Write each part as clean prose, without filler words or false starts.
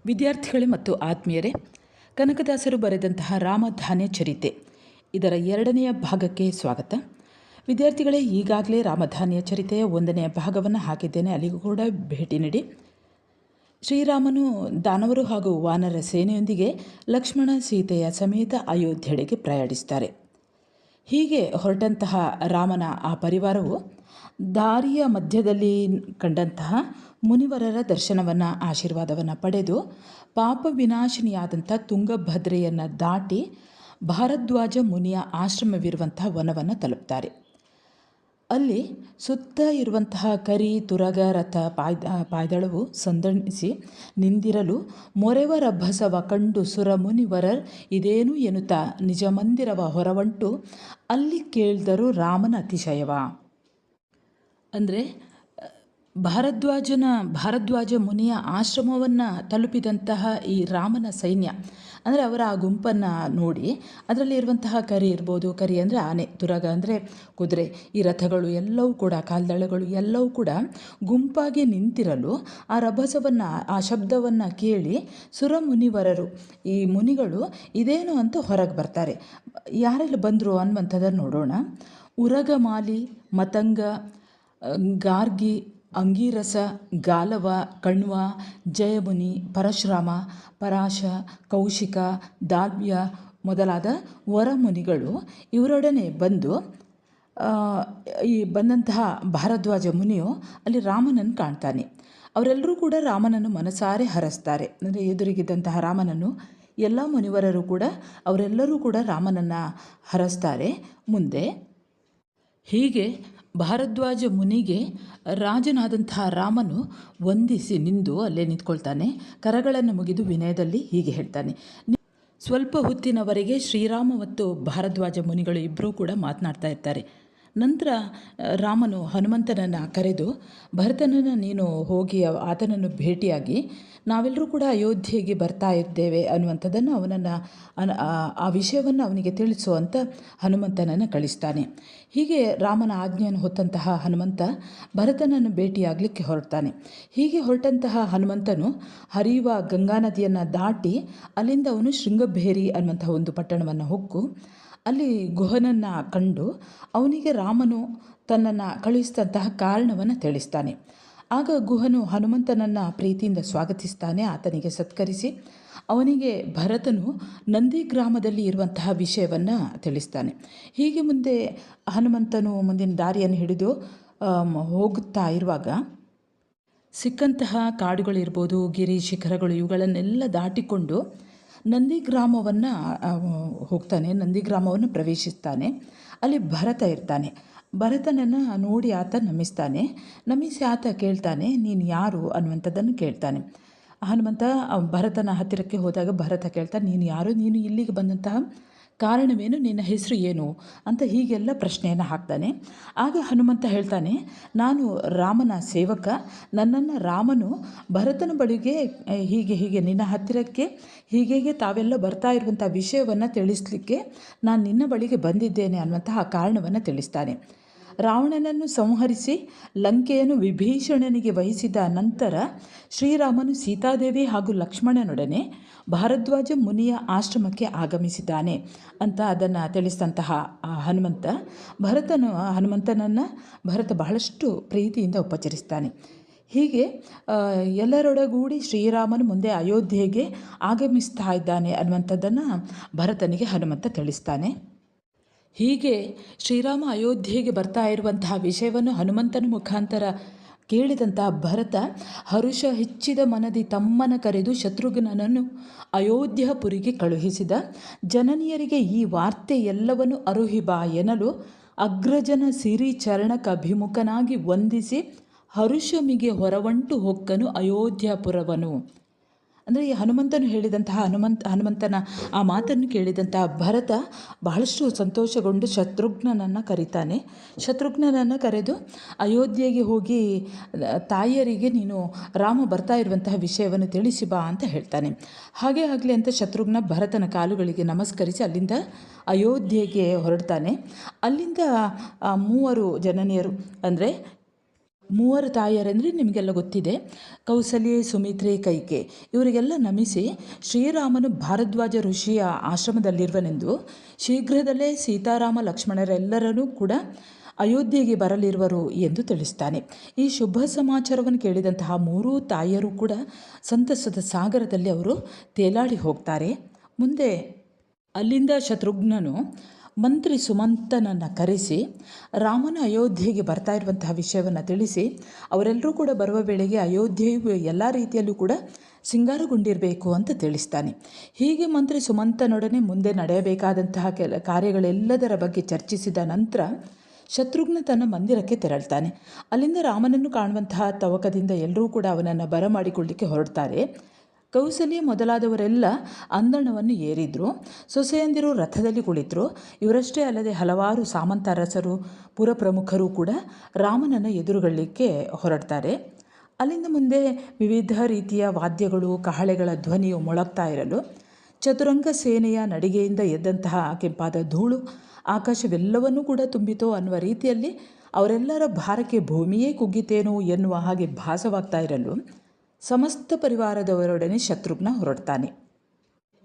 ವಿದ್ಯಾರ್ಥಿಗಳೇ ಮತ್ತು ಆತ್ಮೀಯರೇ, ಕನಕದಾಸರು ಬರೆದಂತಹ ರಾಮಧಾನ್ಯ ಚರಿತೆ ಇದರ 2ನೇ ಭಾಗಕ್ಕೆ ಸ್ವಾಗತ. ವಿದ್ಯಾರ್ಥಿಗಳೇ, ಈಗಾಗಲೇ ರಾಮಧಾನ್ಯ ಚರಿತೆಯ 1ನೇ ಭಾಗವನ್ನು ಹಾಕಿದ್ದೇನೆ, ಅಲ್ಲಿಗೂ ಕೂಡ ಭೇಟಿ ನೀಡಿ. ಶ್ರೀರಾಮನು ದಾನವರು ಹಾಗೂ ವಾನರ ಸೇನೆಯೊಂದಿಗೆ ಲಕ್ಷ್ಮಣ ಸೀತೆಯ ಸಮೇತ ಅಯೋಧ್ಯೆಡೆಗೆ ಪ್ರಯಾಣಿಸ್ತಾರೆ. ಹೀಗೆ ಹೊರಟಂತಹ ರಾಮನ ಆ ಪರಿವಾರವು ದಾರಿಯ ಮಧ್ಯದಲ್ಲಿ ಕಂಡಂತಹ ಮುನಿವರರ ದರ್ಶನವನ್ನು, ಆಶೀರ್ವಾದವನ್ನು ಪಡೆದು ಪಾಪ ವಿನಾಶಿನಿಯಾದಂಥ ತುಂಗಭದ್ರೆಯನ್ನು ದಾಟಿ ಭಾರದ್ವಾಜ ಮುನಿಯ ಆಶ್ರಮವಿರುವಂತಹ ವನವನ್ನು ತಲುಪ್ತಾರೆ. ಅಲ್ಲಿ ಸುತ್ತ ಇರುವಂತಹ ಕರಿ ತುರಗ ರಥ ಪಾಯ್ದಳವು ಸಂದಣಿಸಿ ನಿಂದಿರಲು ಮೊರೆವ ರಭಸವ ಕಂಡು ಸುರ ಮುನಿವರರ್ ಇದೇನು ಎನ್ನುತ್ತಾ ನಿಜ ಮಂದಿರವ ಹೊರವಂಟು ಅಲ್ಲಿ ಕೇಳಿದರು ರಾಮನ ಅತಿಶಯವ. ಅಂದರೆ ಭಾರದ್ವಾಜ ಮುನಿಯ ಆಶ್ರಮವನ್ನು ತಲುಪಿದಂತಹ ಈ ರಾಮನ ಸೈನ್ಯ, ಅಂದರೆ ಅವರ ಆ ಗುಂಪನ್ನು ನೋಡಿ ಅದರಲ್ಲಿ ಇರುವಂತಹ ಕರಿ ಇರ್ಬೋದು, ಕರಿ ಅಂದರೆ ಆನೆ, ತುರಗ ಅಂದರೆ ಕುದುರೆ, ಈ ರಥಗಳು ಎಲ್ಲವೂ ಕೂಡ, ಕಾಲ್ದಳಗಳು ಎಲ್ಲವೂ ಕೂಡ ಗುಂಪಾಗಿ ನಿಂತಿರಲು ಆ ರಭಸವನ್ನು, ಆ ಶಬ್ದವನ್ನು ಕೇಳಿ ಸುರ ಮುನಿವರರು, ಈ ಮುನಿಗಳು ಇದೇನು ಅಂತ ಹೊರಗೆ ಬರ್ತಾರೆ. ಯಾರೆಲ್ಲ ಬಂದರು ಅನ್ನುವಂಥದ್ದನ್ನು ನೋಡೋಣ. ಉರಗಮಾಲಿ, ಮತಂಗ, ಗಾರ್ಗಿ, ಅಂಗೀರಸ, ಗಾಲವ, ಕಣ್ವ, ಜಯಮುನಿ, ಪರಶುರಾಮ, ಪರಾಶ, ಕೌಶಿಕ, ದಾಲ್ವ್ಯ ಮೊದಲಾದ ವರಮುನಿಗಳು ಇವರೊಡನೆ ಬಂದು ಈ ಬಂದಂತಹ ಭಾರದ್ವಾಜ ಮುನಿಯು ಅಲ್ಲಿ ರಾಮನನ್ನು ಕಾಣ್ತಾನೆ. ಅವರೆಲ್ಲರೂ ಕೂಡ ರಾಮನನ್ನು ಮನಸಾರೆ ಹರಸ್ತಾರೆ. ಅಂದರೆ ಎದುರಿಗಿದ್ದಂತಹ ರಾಮನನ್ನು ಎಲ್ಲ ಮುನಿವರರು ಕೂಡ, ಅವರೆಲ್ಲರೂ ಕೂಡ ರಾಮನನ್ನು ಹರಸ್ತಾರೆ. ಮುಂದೆ ಹೀಗೆ ಭಾರದ್ವಾಜ ಮುನಿಗೆ ರಾಜನಾದಂತಹ ರಾಮನು ವಂದಿಸಿ ನಿಂದು ಅಲ್ಲೇ ನಿಂತ್ಕೊಳ್ತಾನೆ. ಕರಗಳನ್ನು ಮುಗಿದು ವಿನಯದಲ್ಲಿ ಹೀಗೆ ಹೇಳ್ತಾನೆ. ಸ್ವಲ್ಪ ಹೊತ್ತಿನವರೆಗೆ ಶ್ರೀರಾಮ ಮತ್ತು ಭಾರದ್ವಾಜ ಮುನಿಗಳು ಇಬ್ಬರೂ ಕೂಡ ಮಾತನಾಡ್ತಾ ಇರ್ತಾರೆ. ನಂತರ ರಾಮನು ಹನುಮಂತನನ್ನು ಕರೆದು, ಭರತನನ್ನು ನೀನು ಹೋಗಿ ಆತನನ್ನು ಭೇಟಿಯಾಗಿ ನಾವೆಲ್ಲರೂ ಕೂಡ ಅಯೋಧ್ಯೆಗೆ ಬರ್ತಾ ಇದ್ದೇವೆ ಅನ್ನುವಂಥದ್ದನ್ನು ಅವನನ್ನು, ಆ ವಿಷಯವನ್ನು ಅವನಿಗೆ ತಿಳಿಸು ಅಂತ ಹನುಮಂತನನ್ನು ಕಳಿಸ್ತಾನೆ. ಹೀಗೆ ರಾಮನ ಆಜ್ಞೆಯನ್ನು ಹೊತ್ತಂತಹ ಹನುಮಂತ ಭರತನನ್ನು ಭೇಟಿಯಾಗಲಿಕ್ಕೆ ಹೊರಡ್ತಾನೆ. ಹೀಗೆ ಹೊರಟಂತಹ ಹನುಮಂತನು ಹರಿಯುವ ಗಂಗಾ ನದಿಯನ್ನು ದಾಟಿ ಅಲ್ಲಿಂದ ಅವನು ಶೃಂಗಬೇರಿ ಅನ್ನುವಂತಹ ಒಂದು ಪಟ್ಟಣವನ್ನು ಹೊಕ್ಕು ಅಲ್ಲಿ ಗುಹನನ್ನು ಕಂಡು ಅವನಿಗೆ ರಾಮನು ತನ್ನನ್ನು ಕಳುಹಿಸಿದಂತಹ ಕಾರಣವನ್ನು ತಿಳಿಸ್ತಾನೆ. ಆಗ ಗುಹನು ಹನುಮಂತನನ್ನು ಪ್ರೀತಿಯಿಂದ ಸ್ವಾಗತಿಸ್ತಾನೆ. ಆತನಿಗೆ ಸತ್ಕರಿಸಿ ಅವನಿಗೆ ಭರತನು ನಂದಿ ಗ್ರಾಮದಲ್ಲಿ ಇರುವಂತಹ ವಿಷಯವನ್ನು ತಿಳಿಸ್ತಾನೆ. ಹೀಗೆ ಮುಂದೆ ಹನುಮಂತನು ಮುಂದಿನ ದಾರಿಯನ್ನು ಹಿಡಿದು ಹೋಗುತ್ತಾ ಇರುವಾಗ ಸಿಕ್ಕಂತಹ ಕಾಡುಗಳಿರ್ಬೋದು, ಗಿರಿ ಶಿಖರಗಳು, ಇವುಗಳನ್ನೆಲ್ಲ ದಾಟಿಕೊಂಡು ನಂದಿ ಗ್ರಾಮವನ್ನು ಹೋಗ್ತಾನೆ. ನಂದಿ ಗ್ರಾಮವನ್ನು ಪ್ರವೇಶಿಸ್ತಾನೆ. ಅಲ್ಲಿ ಭರತ ಇರ್ತಾನೆ. ಭರತನನ್ನು ನೋಡಿ ಆತ ನಮಿಸಿ ಆತ ಕೇಳ್ತಾನೆ, ನೀನು ಯಾರು ಅನ್ನುವಂಥದ್ದನ್ನು ಕೇಳ್ತಾನೆ. ಹನುಮಂತ ಭರತನ ಹತ್ತಿರಕ್ಕೆ ಹೋದಾಗ ಭರತ ಕೇಳ್ತಾನೆ, ನೀನು ಯಾರು, ನೀನು ಇಲ್ಲಿಗೆ ಬಂದಂತಹ ಕಾರಣವೇನು, ನಿನ್ನ ಹೆಸರು ಏನು ಅಂತ ಹೀಗೆಲ್ಲ ಪ್ರಶ್ನೆಯನ್ನು ಹಾಕ್ತಾನೆ. ಆಗ ಹನುಮಂತ ಹೇಳ್ತಾನೆ, ನಾನು ರಾಮನ ಸೇವಕ, ನನ್ನನ್ನು ರಾಮನು ಭರತನ ಬಳಿಗೆ ಹೀಗೆ ನಿನ್ನ ಹತ್ತಿರಕ್ಕೆ ಹೀಗೆ ತಾವೆಲ್ಲ ಬರ್ತಾ ಇರುವಂಥ ವಿಷಯವನ್ನು ತಿಳಿಸ್ಲಿಕ್ಕೆ ನಾನು ನಿನ್ನ ಬಳಿಗೆ ಬಂದಿದ್ದೇನೆ ಅನ್ನುವಂತಹ ಕಾರಣವನ್ನು ತಿಳಿಸ್ತಾನೆ. ರಾವಣನನ್ನು ಸಂಹರಿಸಿ ಲಂಕೆಯನ್ನು ವಿಭೀಷಣನಿಗೆ ವಹಿಸಿದ ನಂತರ ಶ್ರೀರಾಮನು ಸೀತಾದೇವಿ ಹಾಗೂ ಲಕ್ಷ್ಮಣನೊಡನೆ ಭಾರದ್ವಾಜ ಮುನಿಯ ಆಶ್ರಮಕ್ಕೆ ಆಗಮಿಸಿದ್ದಾನೆ ಅಂತ ಅದನ್ನು ತಿಳಿಸಿದಂತಹ ಹನುಮಂತನನ್ನು ಭರತ ಬಹಳಷ್ಟು ಪ್ರೀತಿಯಿಂದ ಉಪಚರಿಸ್ತಾನೆ. ಹೀಗೆ ಎಲ್ಲರೊಡಗೂಡಿ ಶ್ರೀರಾಮನು ಮುಂದೆ ಅಯೋಧ್ಯೆಗೆ ಆಗಮಿಸ್ತಾ ಇದ್ದಾನೆ ಅನ್ನುವಂಥದ್ದನ್ನು ಭರತನಿಗೆ ಹನುಮಂತ ತಿಳಿಸ್ತಾನೆ. ಹೀಗೆ ಶ್ರೀರಾಮ ಅಯೋಧ್ಯೆಗೆ ಬರ್ತಾ ಇರುವಂತಹ ವಿಷಯವನ್ನು ಹನುಮಂತನ ಮುಖಾಂತರ ಕೇಳಿದಂತಹ ಭರತ ಹರುಷ ಹೆಚ್ಚಿದ ಮನದಿ ತಮ್ಮನ ಕರೆದು ಶತ್ರುಘ್ನನನ್ನು ಅಯೋಧ್ಯಪುರಿಗೆ ಕಳುಹಿಸಿದ. ಜನನಿಯರಿಗೆ ಈ ವಾರ್ತೆ ಎಲ್ಲವನ್ನು ಅರುಹಿಬಾ ಎನ್ನಲು ಅಗ್ರಜನ ಸಿರಿ ಚರಣಕ್ಕಭಿಮುಖನಾಗಿ ವಂದಿಸಿ ಹರುಷಮಿಗೆ ಹೊರವಂಟು ಹೊಕ್ಕನು ಅಯೋಧ್ಯಪುರವನು. ಅಂದರೆ ಈ ಹನುಮಂತನು ಹೇಳಿದಂತಹ ಹನುಮಂತನ ಆ ಮಾತನ್ನು ಕೇಳಿದಂತಹ ಭರತ ಬಹಳಷ್ಟು ಸಂತೋಷಗೊಂಡು ಶತ್ರುಘ್ನನನ್ನು ಕರೀತಾನೆ. ಶತ್ರುಘ್ನನನ್ನು ಕರೆದು ಅಯೋಧ್ಯೆಗೆ ಹೋಗಿ ತಾಯಿಯರಿಗೆ ನೀನು ರಾಮ ಬರ್ತಾ ಇರುವಂತಹ ವಿಷಯವನ್ನು ತಿಳಿಸಿ ಬಾ ಅಂತ ಹೇಳ್ತಾನೆ. ಹಾಗೆ ಆಗಲಿ ಅಂತ ಶತ್ರುಘ್ನ ಭರತನ ಕಾಲುಗಳಿಗೆ ನಮಸ್ಕರಿಸಿ ಅಲ್ಲಿಂದ ಅಯೋಧ್ಯೆಗೆ ಹೊರಡ್ತಾನೆ. ಅಲ್ಲಿಂದ 3 ಜನನಿಯರು ಅಂದರೆ ಮೂವರು ತಾಯಿಯರೆಂದರೆ ನಿಮಗೆಲ್ಲ ಗೊತ್ತಿದೆ. ಕೌಸಲ್ಯೆ, ಸುಮಿತ್ರೆ, ಕೈಕೆ ಇವರಿಗೆಲ್ಲ ನಮಿಸಿ ಶ್ರೀರಾಮನು ಭಾರದ್ವಾಜ ಋಷಿಯ ಆಶ್ರಮದಲ್ಲಿರುವನೆಂದು, ಶೀಘ್ರದಲ್ಲೇ ಸೀತಾರಾಮ ಲಕ್ಷ್ಮಣರೆಲ್ಲರನ್ನೂ ಕೂಡ ಅಯೋಧ್ಯೆಗೆ ಬರಲಿರುವರು ಎಂದು ತಿಳಿಸ್ತಾನೆ. ಈ ಶುಭ ಸಮಾಚಾರವನ್ನು ಕೇಳಿದಂತಹ ಮೂರೂ ತಾಯಿಯರು ಕೂಡ ಸಂತಸದ ಸಾಗರದಲ್ಲಿ ಅವರು ತೇಲಾಡಿ ಹೋಗ್ತಾರೆ. ಮುಂದೆ ಅಲ್ಲಿಂದ ಶತ್ರುಘ್ನನು ಮಂತ್ರಿ ಸುಮಂತನನ್ನು ಕರೆಸಿ ರಾಮನ ಅಯೋಧ್ಯೆಗೆ ಬರ್ತಾ ಇರುವಂತಹ ವಿಷಯವನ್ನು ತಿಳಿಸಿ, ಅವರೆಲ್ಲರೂ ಕೂಡ ಬರುವ ವೇಳೆಗೆ ಅಯೋಧ್ಯೆಯು ಎಲ್ಲ ರೀತಿಯಲ್ಲೂ ಕೂಡ ಸಿಂಗಾರಗೊಂಡಿರಬೇಕು ಅಂತ ತಿಳಿಸ್ತಾನೆ. ಹೀಗೆ ಮಂತ್ರಿ ಸುಮಂತನೊಡನೆ ಮುಂದೆ ನಡೆಯಬೇಕಾದಂತಹ ಕಾರ್ಯಗಳೆಲ್ಲದರ ಬಗ್ಗೆ ಚರ್ಚಿಸಿದ ನಂತರ ಶತ್ರುಘ್ನ ತನ್ನ ಮಂದಿರಕ್ಕೆ ತೆರಳ್ತಾನೆ. ಅಲ್ಲಿಂದ ರಾಮನನ್ನು ಕಾಣುವಂತಹ ತವಕದಿಂದ ಎಲ್ಲರೂ ಕೂಡ ಅವನನ್ನು ಬರಮಾಡಿಕೊಳ್ಳಿಕ್ಕೆ ಹೊರಡ್ತಾರೆ. ಕೌಸಲ್ಯ ಮೊದಲಾದವರೆಲ್ಲ ಅಂದಣವನ್ನು ಏರಿದ್ರು. ಸೊಸೆಯಂದಿರು ರಥದಲ್ಲಿ ಕುಳಿತರು. ಇವರಷ್ಟೇ ಅಲ್ಲದೆ ಹಲವಾರು ಸಾಮಂತ ಅರಸರು, ಪುರಪ್ರಮುಖರು ಕೂಡ ರಾಮನನ್ನು ಎದುರುಗೊಳ್ಳಲಿಕ್ಕೆ ಹೊರಡ್ತಾರೆ. ಅಲ್ಲಿಂದ ಮುಂದೆ ವಿವಿಧ ರೀತಿಯ ವಾದ್ಯಗಳು, ಕಹಳೆಗಳ ಧ್ವನಿಯು ಮೊಳಗ್ತಾ ಇರಲು ಚತುರಂಗ ಸೇನೆಯ ನಡಿಗೆಯಿಂದ ಎದ್ದಂತಹ ಕೆಂಪಾದ ಧೂಳು ಆಕಾಶವೆಲ್ಲವನ್ನೂ ಕೂಡ ತುಂಬಿತೋ ಅನ್ನುವ ರೀತಿಯಲ್ಲಿ ಅವರೆಲ್ಲರ ಭಾರಕ್ಕೆ ಭೂಮಿಯೇ ಕುಗ್ಗಿತೇನೋ ಎನ್ನುವ ಹಾಗೆ ಭಾಸವಾಗ್ತಾ ಇರಲು ಸಮಸ್ತ ಪರಿವಾರದವರೊಡನೆ ಶತ್ರುಘ್ನ ಹೊರಡ್ತಾನೆ.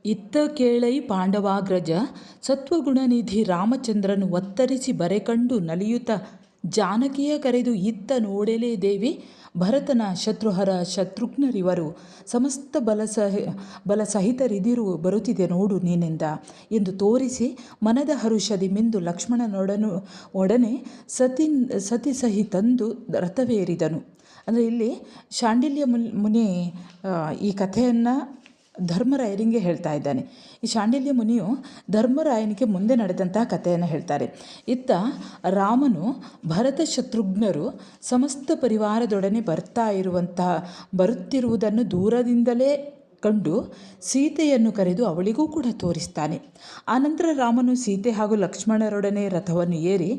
ಇತ್ತ ಕೇಳೈ ಪಾಂಡವಾಗ್ರಜ ಸತ್ವಗುಣನಿಧಿ ರಾಮಚಂದ್ರನು ಒತ್ತರಿಸಿ ಬರೆಕಂಡು ನಲಿಯುತ್ತ ಜಾನಕಿಯ ಕರೆದು ಇತ್ತ ನೋಡೆಲೇ ದೇವಿ ಭರತನ ಶತ್ರುಹರ ಶತ್ರುಘ್ನರಿವರು ಸಮಸ್ತ ಬಲಸಹಿತರಿದಿರು ಬರುತ್ತಿದೆ ನೋಡು ನೀನೆಂದ ಎಂದು ತೋರಿಸಿ ಮನದ ಹರುಷದಿ ಮಿಂದು ಒಡನೆ ಸತಿ ಸಹಿತಂದು ರಥವೇರಿದನು. ಅಂದರೆ ಇಲ್ಲಿ ಶಾಂಡಿಲ್ಯ ಮುನಿ ಈ ಕಥೆಯನ್ನು ಧರ್ಮರಾಯನಿಗೆ ಹೇಳ್ತಾ ಇದ್ದಾನೆ. ಈ ಶಾಂಡಿಲ್ಯ ಮುನಿಯು ಧರ್ಮರಾಯನಿಗೆ ಮುಂದೆ ನಡೆದಂತಹ ಕಥೆಯನ್ನು ಹೇಳ್ತಾರೆ. ಇತ್ತ ರಾಮನು ಭರತ ಶತ್ರುಘ್ನರು ಸಮಸ್ತ ಪರಿವಾರದೊಡನೆ ಬರುತ್ತಿರುವುದನ್ನು ದೂರದಿಂದಲೇ ಕಂಡು ಸೀತೆಯನ್ನು ಕರೆದು ಅವಳಿಗೂ ಕೂಡ ತೋರಿಸ್ತಾನೆ. ಆನಂತರ ರಾಮನು ಸೀತೆ ಹಾಗೂ ಲಕ್ಷ್ಮಣರೊಡನೆ ರಥವನ್ನು ಏರಿ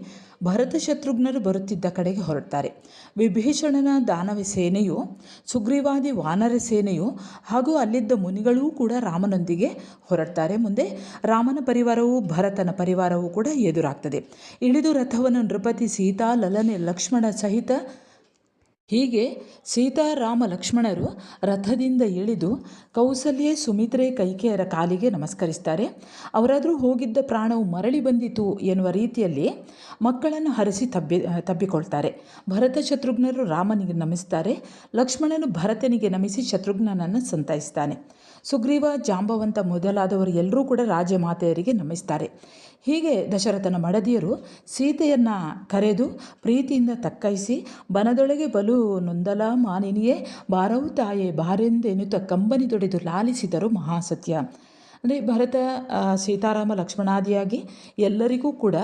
ಭರತ ಶತ್ರುಘ್ನರು ಬರುತ್ತಿದ್ದ ಕಡೆಗೆ ಹೊರಡ್ತಾರೆ. ವಿಭೀಷಣನ ದಾನವ ಸೇನೆಯು, ಸುಗ್ರೀವಾದಿ ವಾನರ ಸೇನೆಯು ಹಾಗೂ ಅಲ್ಲಿದ್ದ ಮುನಿಗಳೂ ಕೂಡ ರಾಮನೊಂದಿಗೆ ಹೊರಡ್ತಾರೆ. ಮುಂದೆ ರಾಮನ ಪರಿವಾರವೂ ಭರತನ ಪರಿವಾರವೂ ಕೂಡ ಎದುರಾಗ್ತದೆ. ಇಳಿದು ರಥವನ್ನು ನೃಪತಿ ಸೀತಾ ಲಲನೆ ಲಕ್ಷ್ಮಣ ಸಹಿತ ಹೀಗೆ ಸೀತಾರಾಮ ಲಕ್ಷ್ಮಣರು ರಥದಿಂದ ಇಳಿದು ಕೌಸಲ್ಯೆ, ಸುಮಿತ್ರೆ, ಕೈಕೆಯರ ಕಾಲಿಗೆ ನಮಸ್ಕರಿಸ್ತಾರೆ. ಅವರಾದರೂ ಹೋಗಿದ್ದ ಪ್ರಾಣವು ಮರಳಿ ಬಂದಿತು ಎನ್ನುವ ರೀತಿಯಲ್ಲಿ ಮಕ್ಕಳನ್ನು ಹರಸಿ ತಬ್ಬಿಕೊಳ್ತಾರೆ. ಭರತ ಶತ್ರುಘ್ನರು ರಾಮನಿಗೆ ನಮಿಸ್ತಾರೆ. ಲಕ್ಷ್ಮಣನು ಭರತನಿಗೆ ನಮಿಸಿ ಶತ್ರುಘ್ನನನ್ನು ಸಂತೈಸ್ತಾನೆ. ಸುಗ್ರೀವ, ಜಾಂಬವಂತ ಮೊದಲಾದವರು ಎಲ್ಲರೂ ಕೂಡ ರಾಜಮಾತೆಯರಿಗೆ ನಮಿಸ್ತಾರೆ. ಹೀಗೆ ದಶರಥನ ಮಡದಿಯರು ಸೀತೆಯನ್ನು ಕರೆದು ಪ್ರೀತಿಯಿಂದ ತಕ್ಕೈಸಿ ಬನದೊಳಗೆ ಬಲು ನೊಂದಲ ಮಾನಿನಿಯೇ ಬಾರವು ತಾಯೇ ಬಾರೆಂದೆನುತ ಕಂಬನಿ ತೊಡೆದು ಲಾಲಿಸಿದರು ಮಹಾಸತ್ಯ. ಅಂದರೆ ಭರತ, ಸೀತಾರಾಮ, ಲಕ್ಷ್ಮಣಾದಿಯಾಗಿ ಎಲ್ಲರಿಗೂ ಕೂಡ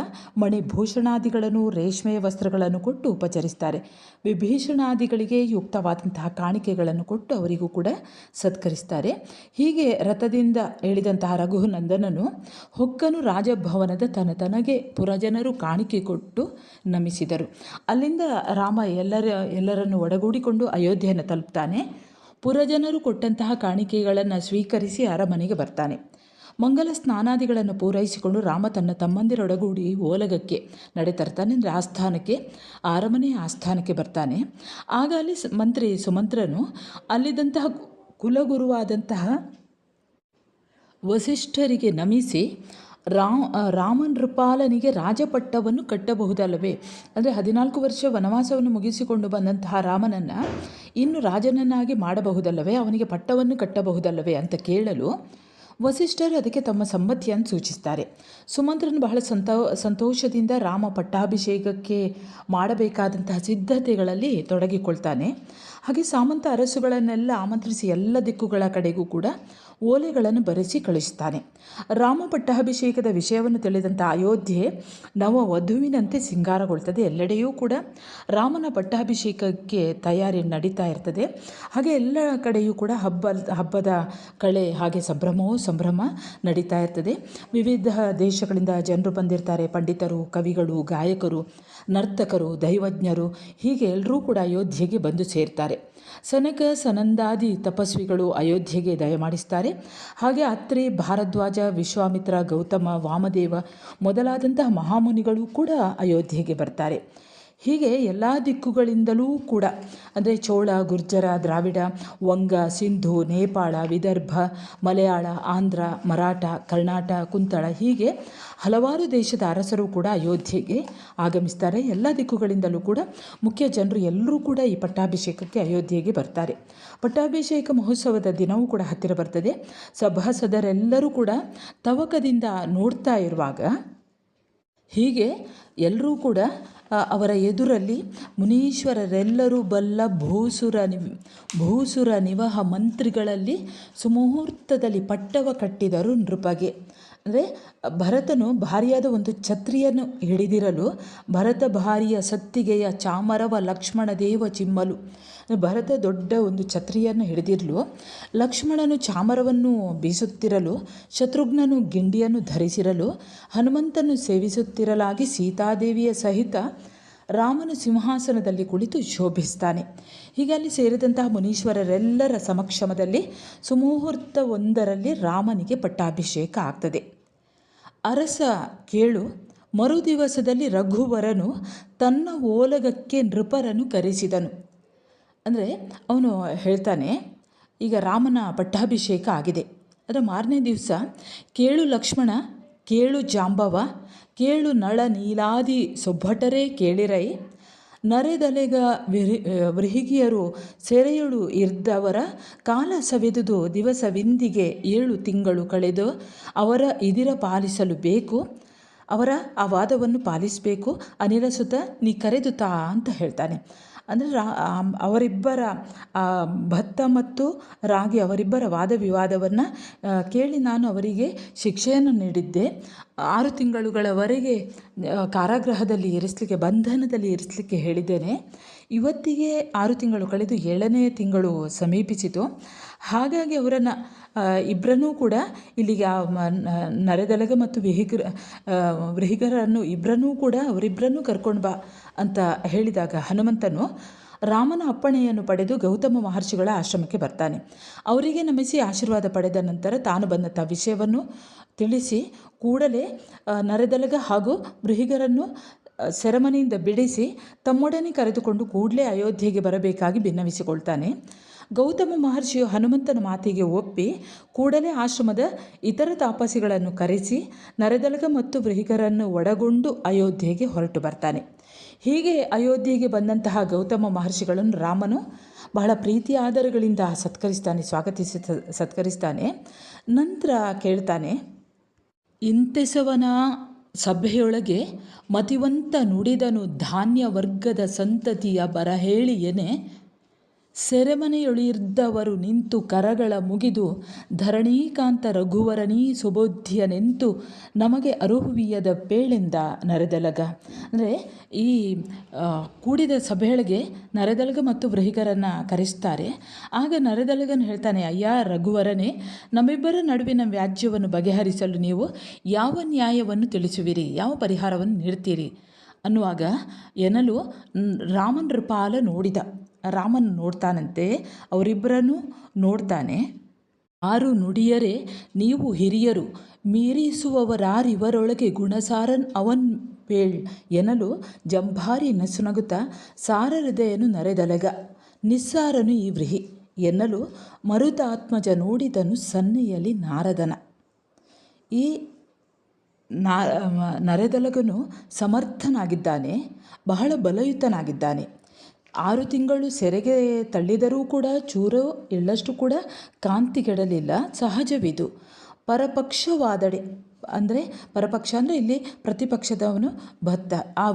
ಮಣಿಭೂಷಣಾದಿಗಳನ್ನು, ರೇಷ್ಮೆಯ ವಸ್ತ್ರಗಳನ್ನು ಕೊಟ್ಟು ಉಪಚರಿಸ್ತಾರೆ. ವಿಭೀಷಣಾದಿಗಳಿಗೆ ಯುಕ್ತವಾದಂತಹ ಕಾಣಿಕೆಗಳನ್ನು ಕೊಟ್ಟು ಅವರಿಗೂ ಕೂಡ ಸತ್ಕರಿಸ್ತಾರೆ. ಹೀಗೆ ರಥದಿಂದ ಇಳಿದಂತಹ ರಘುನಂದನನು ಹೊಕ್ಕನು ರಾಜಭವನದ ತನಗೆ ಪುರಜನರು ಕಾಣಿಕೆ ಕೊಟ್ಟು ನಮಿಸಿದರು. ಅಲ್ಲಿಂದ ರಾಮ ಎಲ್ಲರನ್ನು ಒಡಗೂಡಿಕೊಂಡು ಅಯೋಧ್ಯೆಯನ್ನು ತಲುಪ್ತಾನೆ. ಪುರಜನರು ಕೊಟ್ಟಂತಹ ಕಾಣಿಕೆಗಳನ್ನು ಸ್ವೀಕರಿಸಿ ಅರಮನೆಗೆ ಬರ್ತಾನೆ. ಮಂಗಲ ಸ್ನಾನಾದಿಗಳನ್ನು ಪೂರೈಸಿಕೊಂಡು ರಾಮ ತನ್ನ ತಮ್ಮಂದಿರೊಡಗೂಡಿ ಓಲಗಕ್ಕೆ ನಡೆತರ್ತಾನೆ. ಅಂದರೆ ಅರಮನೆಯ ಆಸ್ಥಾನಕ್ಕೆ ಬರ್ತಾನೆ. ಆಗ ಅಲ್ಲಿ ಮಂತ್ರಿ ಸುಮಂತ್ರನು ಅಲ್ಲಿದ್ದಂತಹ ಕುಲಗುರುವಾದಂತಹ ವಸಿಷ್ಠರಿಗೆ ನಮಿಸಿ ರಾಮನೃಪಾಲನಿಗೆ ರಾಜಪಟ್ಟವನ್ನು ಕಟ್ಟಬಹುದಲ್ಲವೇ, ಅಂದರೆ 14 ವರ್ಷ ವನವಾಸವನ್ನು ಮುಗಿಸಿಕೊಂಡು ಬಂದಂತಹ ರಾಮನನ್ನು ಇನ್ನು ರಾಜನನ್ನಾಗಿ ಮಾಡಬಹುದಲ್ಲವೇ, ಅವನಿಗೆ ಪಟ್ಟವನ್ನು ಕಟ್ಟಬಹುದಲ್ಲವೇ ಅಂತ ಕೇಳಲು ವಸಿಷ್ಠರು ಅದಕ್ಕೆ ತಮ್ಮ ಸಮ್ಮತಿಯನ್ನು ಸೂಚಿಸ್ತಾರೆ. ಸುಮಂತ್ರನು ಬಹಳ ಸಂತೋಷದಿಂದ ರಾಮ ಪಟ್ಟಾಭಿಷೇಕಕ್ಕೆ ಮಾಡಬೇಕಾದಂತಹ ಸಿದ್ಧತೆಗಳಲ್ಲಿ ತೊಡಗಿಕೊಳ್ತಾನೆ. ಹಾಗೆ ಸಾಮಂತ ಅರಸುಗಳನ್ನೆಲ್ಲ ಆಮಂತ್ರಿಸಿ ಎಲ್ಲ ದಿಕ್ಕುಗಳ ಕಡೆಗೂ ಕೂಡ ಓಲೆಗಳನ್ನು ಬರೆಸಿ ಕಳಿಸ್ತಾನೆ. ರಾಮ ಪಟ್ಟಾಭಿಷೇಕದ ವಿಷಯವನ್ನು ತಿಳಿದಂಥ ಅಯೋಧ್ಯೆ ನವವಧುವಿನಂತೆ ಸಿಂಗಾರಗೊಳ್ತದೆ. ಎಲ್ಲೆಡೆಯೂ ಕೂಡ ರಾಮನ ಪಟ್ಟಾಭಿಷೇಕಕ್ಕೆ ತಯಾರಿ ನಡೀತಾ ಇರ್ತದೆ. ಹಾಗೆ ಎಲ್ಲ ಕಡೆಯೂ ಕೂಡ ಹಬ್ಬದ ಕಳೆ ಹಾಗೆ ಸಂಭ್ರಮ ನಡೀತಾ ಇರ್ತದೆ. ವಿವಿಧ ದೇಶಗಳಿಂದ ಜನರು ಬಂದಿರ್ತಾರೆ. ಪಂಡಿತರು, ಕವಿಗಳು, ಗಾಯಕರು, ನರ್ತಕರು, ದೈವಜ್ಞರು ಹೀಗೆ ಎಲ್ಲರೂ ಕೂಡ ಅಯೋಧ್ಯೆಗೆ ಬಂದು ಸೇರ್ತಾರೆ. ಸನಕ ಸನಂದಾದಿ ತಪಸ್ವಿಗಳು ಅಯೋಧ್ಯೆಗೆ ದಯಮಾಡಿಸ್ತಾರೆ. ಹಾಗೆ ಅತ್ರಿ, ಭಾರದ್ವಾಜ, ವಿಶ್ವಾಮಿತ್ರ, ಗೌತಮ, ವಾಮದೇವ ಮೊದಲಾದಂತಹ ಮಹಾಮುನಿಗಳು ಕೂಡ ಅಯೋಧ್ಯೆಗೆ ಬರ್ತಾರೆ. ಹೀಗೆ ಎಲ್ಲ ದಿಕ್ಕುಗಳಿಂದಲೂ ಕೂಡ ಅಂದರೆ ಚೋಳ, ಗುರ್ಜರ, ದ್ರಾವಿಡ, ವಂಗ, ಸಿಂಧು, ನೇಪಾಳ, ವಿದರ್ಭ, ಮಲಯಾಳ, ಆಂಧ್ರ, ಮರಾಠ, ಕರ್ನಾಟ, ಕುಂತಳ ಹೀಗೆ ಹಲವಾರು ದೇಶದ ಅರಸರು ಕೂಡ ಅಯೋಧ್ಯೆಗೆ ಆಗಮಿಸ್ತಾರೆ. ಎಲ್ಲ ದಿಕ್ಕುಗಳಿಂದಲೂ ಕೂಡ ಮುಖ್ಯ ಜನರು ಎಲ್ಲರೂ ಕೂಡ ಈ ಪಟ್ಟಾಭಿಷೇಕಕ್ಕೆ ಅಯೋಧ್ಯೆಗೆ ಬರ್ತಾರೆ. ಪಟ್ಟಾಭಿಷೇಕ ಮಹೋತ್ಸವದ ದಿನವೂ ಕೂಡ ಹತ್ತಿರ ಬರ್ತದೆ. ಸಭಾಸದರೆಲ್ಲರೂ ಕೂಡ ತವಕದಿಂದ ನೋಡ್ತಾ ಇರುವಾಗ ಹೀಗೆ ಎಲ್ಲರೂ ಕೂಡ ಅವರ ಎದುರಲ್ಲಿ ಮುನೀಶ್ವರರೆಲ್ಲರೂ ಬಲ್ಲ ಭೂಸುರ ನಿವಹ ಮಂತ್ರಿಗಳಲ್ಲಿ ಸುಮುಹೂರ್ತದಲ್ಲಿ ಪಟ್ಟವ ಕಟ್ಟಿದರು ನೃಪಗೆ. ಅಂದರೆ ಭರತನು ಭಾರಿಯಾದ ಒಂದು ಛತ್ರಿಯನ್ನು ಹಿಡಿದಿರಲು ಭರತ ಭಾರಿಯ ಸತ್ತಿಗೆಯ ಚಾಮರವ ಲಕ್ಷ್ಮಣ ದೇವ ಚಿಮ್ಮಲು. ಭರತ ದೊಡ್ಡ ಒಂದು ಛತ್ರಿಯನ್ನು ಹಿಡಿದಿರಲು, ಲಕ್ಷ್ಮಣನು ಚಾಮರವನ್ನು ಬೀಸುತ್ತಿರಲು, ಶತ್ರುಘ್ನನು ಗಿಂಡಿಯನ್ನು ಧರಿಸಿರಲು, ಹನುಮಂತನು ಸೇವಿಸುತ್ತಿರಲಾಗಿ ಸೀತಾದೇವಿಯ ಸಹಿತ ರಾಮನು ಸಿಂಹಾಸನದಲ್ಲಿ ಕುಳಿತು ಶೋಭಿಸ್ತಾನೆ. ಹೀಗೆ ಅಲ್ಲಿ ಸೇರಿದಂತಹ ಮುನೀಶ್ವರರೆಲ್ಲರ ಸಮಕ್ಷಮದಲ್ಲಿ ಸುಮುಹೂರ್ತವೊಂದರಲ್ಲಿ ರಾಮನಿಗೆ ಪಟ್ಟಾಭಿಷೇಕ ಆಗ್ತದೆ. ಅರಸ ಕೇಳು, ಮರುದಿವಸದಲ್ಲಿ ರಘುವರನು ತನ್ನ ಓಲಗಕ್ಕೆ ನೃಪರನ್ನು ಕರೆಸಿದನು. ಅಂದರೆ ಅವನು ಹೇಳ್ತಾನೆ, ಈಗ ರಾಮನ ಪಟ್ಟಾಭಿಷೇಕ ಆಗಿದೆ. ಅದರ ಮಾರನೇ ದಿವಸ ಕೇಳು ಲಕ್ಷ್ಮಣ, ಕೇಳು ಜಾಂಬವ, ಕೇಳು ನಳ ನೀಲಾದಿ ಸೊಬ್ಬಟರೇ ಕೇಳಿರೈ, ನರೆದಲೆಗ ವ್ರಿಹಿಗಿಯರು ಸೆರೆಯೊಳು ಇರ್ದವರ ಕಾಲ ಸವೆದುದು ದಿವಸವಿಂದಿಗೆ 7 ತಿಂಗಳು ಕಳೆದು ಅವರ ಇದಿರ ಪಾಲಿಸಲು ಬೇಕು, ಅವರ ಆ ವಾದವನ್ನು ಪಾಲಿಸಬೇಕು. ಅನಿಲಸುತ ನೀ ಕರೆದು ತಾ ಅಂತ ಹೇಳ್ತಾನೆ. ಅಂದರೆ ಅವರಿಬ್ಬರ ಭತ್ತ ಮತ್ತು ರಾಗಿ ಅವರಿಬ್ಬರ ವಾದ ವಿವಾದವನ್ನು ಕೇಳಿ ನಾನು ಅವರಿಗೆ ಶಿಕ್ಷೆಯನ್ನು ನೀಡಿದ್ದೆ. 6 ತಿಂಗಳುಗಳವರೆಗೆ ಕಾರಾಗೃಹದಲ್ಲಿ ಇರಿಸಲಿಕ್ಕೆ, ಬಂಧನದಲ್ಲಿ ಇರಿಸಲಿಕ್ಕೆ ಹೇಳಿದ್ದೇನೆ. ಇವತ್ತಿಗೆ 6 ತಿಂಗಳು ಕಳೆದು 7ನೇ ತಿಂಗಳು ಸಮೀಪಿಸಿತು. ಹಾಗಾಗಿ ಅವರನ್ನು ಇಬ್ಬರನ್ನೂ ಕೂಡ ಇಲ್ಲಿಗೆ ನರೆದಲಗ ಮತ್ತು ವ್ರಿಹಿಗರನ್ನು ಇಬ್ಬರನ್ನೂ ಕೂಡ ಅವರಿಬ್ಬರನ್ನೂ ಕರ್ಕೊಂಡು ಬಾ ಅಂತ ಹೇಳಿದಾಗ ಹನುಮಂತನು ರಾಮನ ಅಪ್ಪಣೆಯನ್ನು ಪಡೆದು ಗೌತಮ ಮಹರ್ಷಿಗಳ ಆಶ್ರಮಕ್ಕೆ ಬರ್ತಾನೆ. ಅವರಿಗೆ ನಮಿಸಿ ಆಶೀರ್ವಾದ ಪಡೆದ ನಂತರ ತಾನು ಬಂದಂಥ ವಿಷಯವನ್ನು ತಿಳಿಸಿ ಕೂಡಲೇ ನರೆದಲಗ ಹಾಗೂ ವ್ರಿಹಿಗರನ್ನು ಸೆರೆಮನೆಯಿಂದ ಬಿಡಿಸಿ ತಮ್ಮೊಡನೆ ಕರೆದುಕೊಂಡು ಕೂಡಲೇ ಅಯೋಧ್ಯೆಗೆ ಬರಬೇಕಾಗಿ ಭಿನ್ನವಿಸಿಕೊಳ್ತಾನೆ. ಗೌತಮ ಮಹರ್ಷಿಯು ಹನುಮಂತನ ಮಾತಿಗೆ ಒಪ್ಪಿ ಕೂಡಲೇ ಆಶ್ರಮದ ಇತರ ತಾಪಸಿಗಳನ್ನು ಕರೆಸಿ ನರೆದಲಗ ಮತ್ತು ವ್ರಿಹಿಗರನ್ನು ಒಳಗೊಂಡು ಅಯೋಧ್ಯೆಗೆ ಹೊರಟು ಬರ್ತಾನೆ. ಹೀಗೆ ಅಯೋಧ್ಯೆಗೆ ಬಂದಂತಹ ಗೌತಮ ಮಹರ್ಷಿಗಳನ್ನು ರಾಮನು ಬಹಳ ಪ್ರೀತಿ ಆದರಗಳಿಂದ ಸ್ವಾಗತಿಸಿ ಸತ್ಕರಿಸ್ತಾನೆ. ನಂತರ ಕೇಳ್ತಾನೆ, ಇಂತೆಸವನ ಸಭೆಯೊಳಗೆ ಮತಿವಂತ ನುಡಿದನು ಧಾನ್ಯ ವರ್ಗದ ಸಂತತಿಯ ಬರಹೇಳಿಯೇನೆ, ಸೆರೆಮನೆಯೊಳಿರ್ದವರು ನಿಂತು ಕರಗಳ ಮುಗಿದು ಧರಣೀಕಾಂತ ರಘುವರನೀ ಸುಬೋಧ್ಯನೆಂತು ನಮಗೆ ಅರುಹುವಿಯದ ಪೇಳೆಂದ ನರೆದಲಗ. ಅಂದರೆ ಈ ಕೂಡಿದ ಸಭೆಯೊಳಗೆ ನರೆದಲಗ ಮತ್ತು ವ್ರಿಹಿಗರನ್ನು ಕರೆಸ್ತಾರೆ. ಆಗ ನರೆದಲಗನು ಹೇಳ್ತಾನೆ, ಅಯ್ಯ ರಘುವರನೇ, ನಮ್ಮಿಬ್ಬರ ನಡುವಿನ ವ್ಯಾಜ್ಯವನ್ನು ಬಗೆಹರಿಸಲು ನೀವು ಯಾವ ನ್ಯಾಯವನ್ನು ತಿಳಿಸುವಿರಿ, ಯಾವ ಪರಿಹಾರವನ್ನು ನೀಡ್ತೀರಿ ಅನ್ನುವಾಗ ಎನ್ನಲು ರಾಮನ್ ನೃಪಾಲ ನೋಡಿದ. ರಾಮನ್ ನೋಡ್ತಾನಂತೆ, ಅವರಿಬ್ಬರನ್ನು ನೋಡ್ತಾನೆ. 6 ನುಡಿಯರೆ ನೀವು ಹಿರಿಯರು, ಮೀರಿಸುವವರಾರಿವರೊಳಗೆ ಗುಣಸಾರನ್ ಅವನ್ ಪೇಳ್ ಎನ್ನಲು ಜಂಭಾರಿ ನಸುನಗುತ್ತ ಸಾರ ಹೃದಯನು ನರೆದಲಗ, ನಿಸ್ಸಾರನು ಈ ವ್ರಿಹಿ ಎನ್ನಲು ಮರುತಾತ್ಮಜ ನೋಡಿದನು ಸನ್ನೆಯಲ್ಲಿ ನಾರದನ. ಈ ನರೆದಲಗನು ಸಮರ್ಥನಾಗಿದ್ದಾನೆ, ಬಹಳ ಬಲಯುತನಾಗಿದ್ದಾನೆ. 6 ತಿಂಗಳು ಸೆರೆಗೆ ತಳ್ಳಿದರೂ ಕೂಡ ಚೂರೋ ಎಳ್ಳಷ್ಟು ಕೂಡ ಕಾಂತಿಗೆಡಲಿಲ್ಲ. ಸಹಜವಿದು. ಪರಪಕ್ಷವಾದಡೆ ಅಂದರೆ ಪರಪಕ್ಷ ಅಂದರೆ ಇಲ್ಲಿ ಪ್ರತಿಪಕ್ಷದವನು ಭತ್ತ. ಆ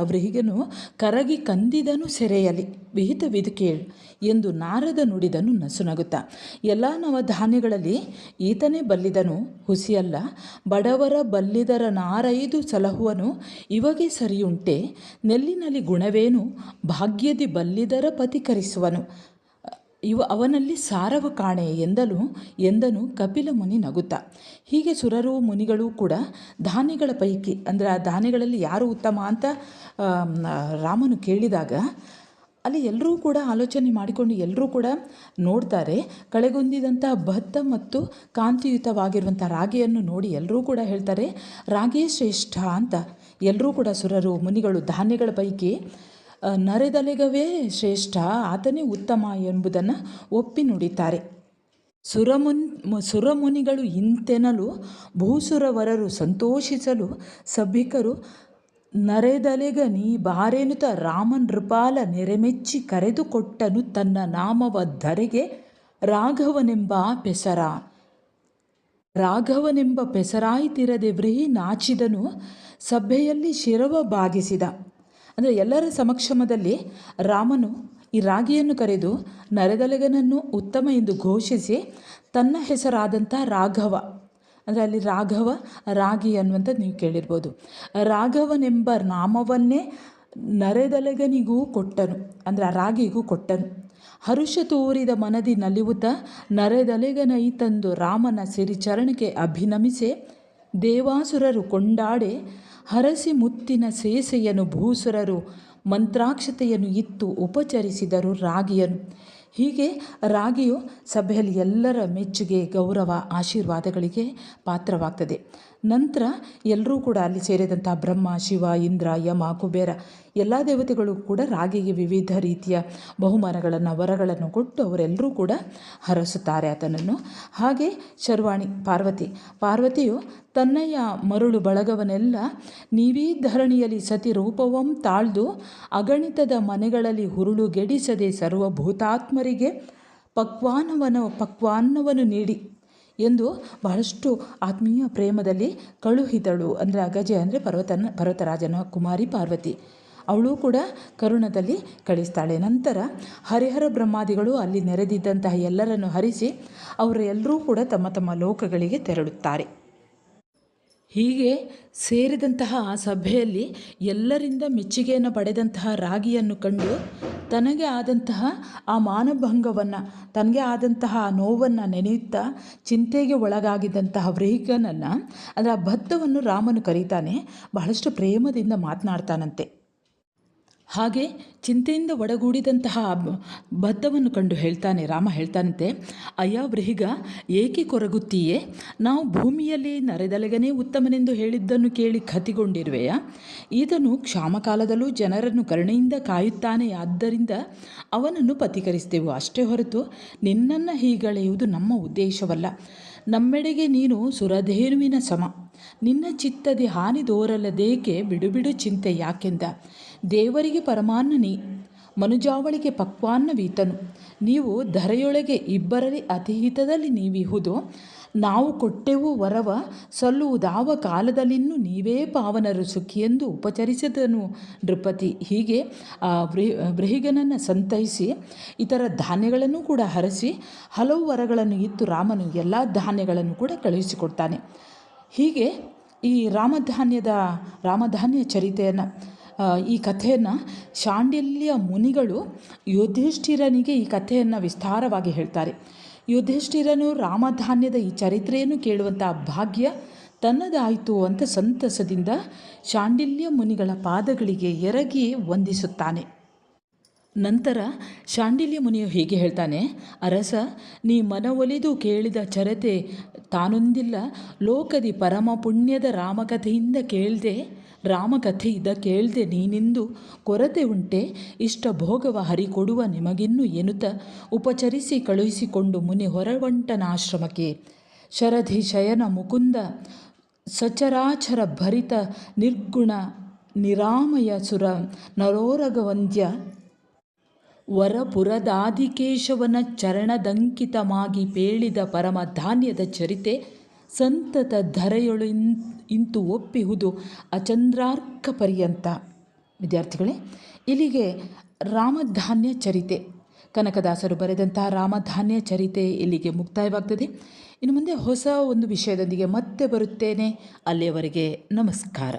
ವ್ರಿಹಿಗನು ಕರಗಿ ಕಂದಿದನು ಸೆರೆಯಲ್ಲಿ ವಿಹಿತವಿದು ಕೇಳು ಎಂದು ನಾರದ ನುಡಿದನು ನಸುನಗುತ್ತ. ಎಲ್ಲ ನವಧಾನ್ಯಗಳಲ್ಲಿ ಈತನೇ ಬಲ್ಲಿದನು ಹುಸಿಯಲ್ಲ, ಬಡವರ ಬಲ್ಲಿದರ ನಾರೈದು ಸಲಹುವನು ಇವಗೆ ಸರಿಯುಂಟೆ, ನೆಲ್ಲಿನಲ್ಲಿ ಗುಣವೇನು ಭಾಗ್ಯದಿ ಬಲ್ಲಿದರ ಪತಿಕರಿಸುವನು, ಅವನಲ್ಲಿ ಸಾರವ ಕಾಣೆ ಎಂದನು ಕಪಿಲ ಮುನಿ ನಗುತ್ತ. ಹೀಗೆ ಸುರರು ಮುನಿಗಳು ಕೂಡ ಧಾನ್ಯಗಳ ಪೈಕಿ ಅಂದರೆ ಆ ಧಾನ್ಯಗಳಲ್ಲಿ ಯಾರು ಉತ್ತಮ ಅಂತ ರಾಮನು ಕೇಳಿದಾಗ ಅಲ್ಲಿ ಎಲ್ಲರೂ ಕೂಡ ಆಲೋಚನೆ ಮಾಡಿಕೊಂಡು ಎಲ್ಲರೂ ಕೂಡ ನೋಡ್ತಾರೆ. ಕಳೆಗುಂದಿದಂಥ ಭತ್ತ ಮತ್ತು ಕಾಂತಿಯುತವಾಗಿರುವಂಥ ರಾಗಿಯನ್ನು ನೋಡಿ ಎಲ್ಲರೂ ಕೂಡ ಹೇಳ್ತಾರೆ ರಾಗಿಯೇ ಶ್ರೇಷ್ಠ ಅಂತ. ಎಲ್ಲರೂ ಕೂಡ ಸುರರು ಮುನಿಗಳು ಧಾನ್ಯಗಳ ಪೈಕಿ ನರೆದಲೆಗವೇ ಶ್ರೇಷ್ಠ, ಆತನೇ ಉತ್ತಮ ಎಂಬುದನ್ನು ಒಪ್ಪಿ ನುಡಿತಾರೆ. ಸುರಮುನಿಗಳು ಇಂತೆನ್ನಲು ಭೂಸುರವರರು ಸಂತೋಷಿಸಲು ಸಭಿಕರು ನರೆದಲೆಗ ನೀ ಬಾರೆನುತ ರಾಮನೃಪಾಲ ನೆರೆಮೆಚ್ಚಿ ಕರೆದುಕೊಟ್ಟನು ತನ್ನ ನಾಮವ ಧರೆಗೆ ರಾಘವನೆಂಬ ಪೆಸರ. ರಾಘವನೆಂಬ ಪೆಸರಾಯ್ತಿರದೆ ವ್ರೀಹಿ ನಾಚಿದನು ಸಭೆಯಲ್ಲಿ ಶಿರವ ಭಾಗಿಸಿದ. ಅಂದರೆ ಎಲ್ಲರ ಸಮಕ್ಷಮದಲ್ಲಿ ರಾಮನು ಈ ರಾಗಿಯನ್ನು ಕರೆದು ನರೆದಲೆಗನನ್ನು ಉತ್ತಮ ಎಂದು ಘೋಷಿಸಿ ತನ್ನ ಹೆಸರಾದಂಥ ರಾಘವ, ಅಂದರೆ ಅಲ್ಲಿ ರಾಘವ ರಾಗಿ ಅನ್ನುವಂಥದ್ದು ನೀವು ಕೇಳಿರ್ಬೋದು, ರಾಘವನೆಂಬ ನಾಮವನ್ನೇ ನರೆದಲೆಗನಿಗೂ ಕೊಟ್ಟನು, ಅಂದರೆ ಆ ರಾಗಿಗೂ ಕೊಟ್ಟನು. ಹರುಷ ತೋರಿದ ಮನದಿ ನಲಿವುತ ನರೆದಲೆಗನೈ ತಂದು ರಾಮನ ಸಿರಿಚರಣಕ್ಕೆ ಅಭಿನಮಿಸೆ ದೇವಾಸುರರು ಕೊಂಡಾಡೆ ಹರಸಿ ಮುತ್ತಿನ ಸೇಸೆಯನ್ನು ಭೂಸುರರು ಮಂತ್ರಾಕ್ಷತೆಯನ್ನು ಇತ್ತು ಉಪಚರಿಸಿದರು ರಾಗಿಯನು. ಹೀಗೆ ರಾಗಿಯು ಸಭೆಯಲ್ಲಿ ಎಲ್ಲರ ಮೆಚ್ಚುಗೆ, ಗೌರವ, ಆಶೀರ್ವಾದಗಳಿಗೆ ಪಾತ್ರವಾಗ್ತದೆ. ನಂತರ ಎಲ್ಲರೂ ಕೂಡ ಅಲ್ಲಿ ಸೇರಿದಂಥ ಬ್ರಹ್ಮ, ಶಿವ, ಇಂದ್ರ, ಯಮ, ಕುಬೇರ ಎಲ್ಲ ದೇವತೆಗಳು ಕೂಡ ರಾಗಿಗೆ ವಿವಿಧ ರೀತಿಯ ಬಹುಮಾನಗಳನ್ನು, ವರಗಳನ್ನು ಕೊಟ್ಟು ಅವರೆಲ್ಲರೂ ಕೂಡ ಹರಸುತ್ತಾರೆ ಆತನನ್ನು. ಹಾಗೆ ಶರ್ವಾಣಿ ಪಾರ್ವತಿಯು ತನ್ನಯ್ಯ ಮರುಳು ಬಳಗವನ್ನೆಲ್ಲ ನೀವೀ ಧರಣಿಯಲ್ಲಿ ಸತಿ ರೂಪವಂ ತಾಳ್ದು ಅಗಣಿತದ ಮನೆಗಳಲ್ಲಿ ಹುರುಳುಗೆಡಿಸದೆ ಸರ್ವಭೂತಾತ್ಮರಿಗೆ ಪಕ್ವಾನ್ನವನ್ನು ನೀಡಿ ಎಂದು ಬಹಳಷ್ಟು ಆತ್ಮೀಯ ಪ್ರೇಮದಲ್ಲಿ ಕಳುಹಿದಳು. ಅಂದರೆ ಅಗಜೆ ಅಂದರೆ ಪರ್ವತರಾಜನ ಕುಮಾರಿ ಪಾರ್ವತಿ, ಅವಳು ಕೂಡ ಕರುಣದಲ್ಲಿ ಕಳಿಸ್ತಾಳೆ. ನಂತರ ಹರಿಹರ ಬ್ರಹ್ಮಾದಿಗಳು ಅಲ್ಲಿ ನೆರೆದಿದ್ದಂತಹ ಎಲ್ಲರನ್ನು ಹರಿಸಿ ಅವರೆಲ್ಲರೂ ಕೂಡ ತಮ್ಮ ತಮ್ಮ ಲೋಕಗಳಿಗೆ ತೆರಳುತ್ತಾರೆ. ಹೀಗೆ ಸೇರಿದಂತಹ ಆ ಸಭೆಯಲ್ಲಿ ಎಲ್ಲರಿಂದ ಮೆಚ್ಚುಗೆಯನ್ನು ಪಡೆದಂತಹ ರಾಗಿಯನ್ನು ಕಂಡು ತನಗೆ ಆದಂತಹ ಆ ಮಾನಭಂಗವನ್ನು, ತನಗೆ ಆದಂತಹ ನೋವನ್ನು ನೆನೆಯುತ್ತಾ ಚಿಂತೆಗೆ ಒಳಗಾಗಿದ್ದಂತಹ ವ್ರೀಹನನ್ನು, ಅಂದರೆ ಆ ಭತ್ತವನ್ನು ರಾಮನು ಕರೀತಾನೆ, ಬಹಳಷ್ಟು ಪ್ರೇಮದಿಂದ ಮಾತನಾಡ್ತಾನಂತೆ. ಹಾಗೆ ಚಿಂತೆಯಿಂದ ಒಡಗೂಡಿದಂತಹ ಭತ್ತವನ್ನು ಕಂಡು ರಾಮ ಹೇಳ್ತಾನಂತೆ, ಅಯ್ಯ ವ್ರೀಹಿಗ, ಏಕೆ ಕೊರಗುತ್ತೀಯೇ? ನಾವು ಭೂಮಿಯಲ್ಲಿ ನರೆದಲೆಗನೇ ಉತ್ತಮನೆಂದು ಹೇಳಿದ್ದನ್ನು ಕೇಳಿ ಕತಿಗೊಂಡಿರುವೆಯ? ಈತನು ಕ್ಷಾಮಕಾಲದಲ್ಲೂ ಜನರನ್ನು ಕರುಣೆಯಿಂದ ಕಾಯುತ್ತಾನೆ, ಆದ್ದರಿಂದ ಅವನನ್ನು ಪಥೀಕರಿಸ್ತೇವೆ. ಅಷ್ಟೇ ಹೊರತು ನಿನ್ನನ್ನು ಹೀಗಳೆಯುವುದು ನಮ್ಮ ಉದ್ದೇಶವಲ್ಲ. ನಮ್ಮೆಡೆಗೆ ನೀನು ಸುರಧೇನುವಿನ ಸಮ. ನಿನ್ನ ಚಿತ್ತದಿ ಹಾನಿ ದೋರಲದೇಕೆ ಬಿಡು ಚಿಂತೆ ಯಾಕೆಂದ. ದೇವರಿಗೆ ಪರಮಾನ್ನ ನೀ, ಮನುಜಾವಳಿಗೆ ಪಕ್ವಾನ್ನವೀತನು. ನೀವು ಧರೆಯೊಳಗೆ ಇಬ್ಬರಲ್ಲಿ ಅತಿಹಿತದಲ್ಲಿ ನೀವಿಹುದು. ನಾವು ಕೊಟ್ಟೆವು ವರವ ಸಲ್ಲುವುದಾವ ಕಾಲದಲ್ಲಿನ್ನೂ ನೀವೇ ಪಾವನರು ಸುಖಿಯೆಂದು ಉಪಚರಿಸಿದನು ನೃಪತಿ. ಹೀಗೆ ಆ ವ್ರೀಹಿಗನನ್ನು ಸಂತೈಸಿ ಇತರ ಧಾನ್ಯಗಳನ್ನು ಕೂಡ ಹರಸಿ ಹಲವು ವರಗಳನ್ನು ಇತ್ತು ರಾಮನು ಎಲ್ಲ ಧಾನ್ಯಗಳನ್ನು ಕೂಡ ಕಳುಹಿಸಿಕೊಡ್ತಾನೆ. ಹೀಗೆ ಈ ರಾಮಧಾನ್ಯ ಚರಿತೆಯನ್ನು, ಈ ಕಥೆಯನ್ನು ಶಾಂಡಿಲ್ಯ ಮುನಿಗಳು ಯುಧಿಷ್ಠಿರನಿಗೆ ಈ ಕಥೆಯನ್ನು ವಿಸ್ತಾರವಾಗಿ ಹೇಳ್ತಾರೆ. ಯುಧಿಷ್ಠಿರನು ರಾಮಧಾನ್ಯದ ಈ ಚರಿತ್ರೆಯನ್ನು ಕೇಳುವಂಥ ಭಾಗ್ಯ ತನ್ನದಾಯಿತು ಅಂತ ಸಂತಸದಿಂದ ಶಾಂಡಿಲ್ಯ ಮುನಿಗಳ ಪಾದಗಳಿಗೆ ಎರಗಿ ವಂದಿಸುತ್ತಾನೆ. ನಂತರ ಶಾಂಡಿಲ್ಯ ಮುನಿಯು ಹೀಗೆ ಹೇಳ್ತಾನೆ, ಅರಸ, ನೀ ಮನವೊಲಿದು ಕೇಳಿದ ಚರತೆ ತಾನೊಂದಿಲ್ಲ. ಲೋಕದಿ ಪರಮ ಪುಣ್ಯದ ರಾಮಕಥೆಯಿಂದ ಕೇಳ್ದೆ ನೀನಿಂದು ಕೊರತೆ ಉಂಟೆ. ಇಷ್ಟ ಭೋಗವ ಹರಿಕೊಡುವ ನಿಮಗಿನ್ನು ಎನ್ನುತ್ತ ಉಪಚರಿಸಿ ಕಳುಹಿಸಿಕೊಂಡು ಮುನಿ ಹೊರವಂಟನಾಶ್ರಮಕ್ಕೆ. ಶರಧಿ ಶಯನ ಮುಕುಂದ ಸಚರಾಚರ ಭರಿತ ನಿರ್ಗುಣ ನಿರಾಮಯ ಸುರ ನರೋರಗವಂದ್ಯ ವರಪುರದಾದಿಕೇಶವನ ಚರಣದಂಕಿತಮಾಗಿ ಪೇಳಿದ ಪರಮಧಾನ್ಯದ ಚರಿತೆ ಸಂತತ ಧರೆಯೊಳು ಇಂತು ಒಪ್ಪಿಹುದು ಅಚಂದ್ರಾರ್ಕ ಪರ್ಯಂತ. ವಿದ್ಯಾರ್ಥಿಗಳೇ, ಇಲ್ಲಿಗೆ ರಾಮಧಾನ್ಯ ಚರಿತೆ, ಕನಕದಾಸರು ಬರೆದಂತಹ ರಾಮಧಾನ್ಯ ಚರಿತೆ ಇಲ್ಲಿಗೆ ಮುಕ್ತಾಯವಾಗ್ತದೆ. ಇನ್ನು ಮುಂದೆ ಹೊಸ ಒಂದು ವಿಷಯದೊಂದಿಗೆ ಮತ್ತೆ ಬರುತ್ತೇನೆ. ಅಲ್ಲಿಯವರೆಗೆ ನಮಸ್ಕಾರ.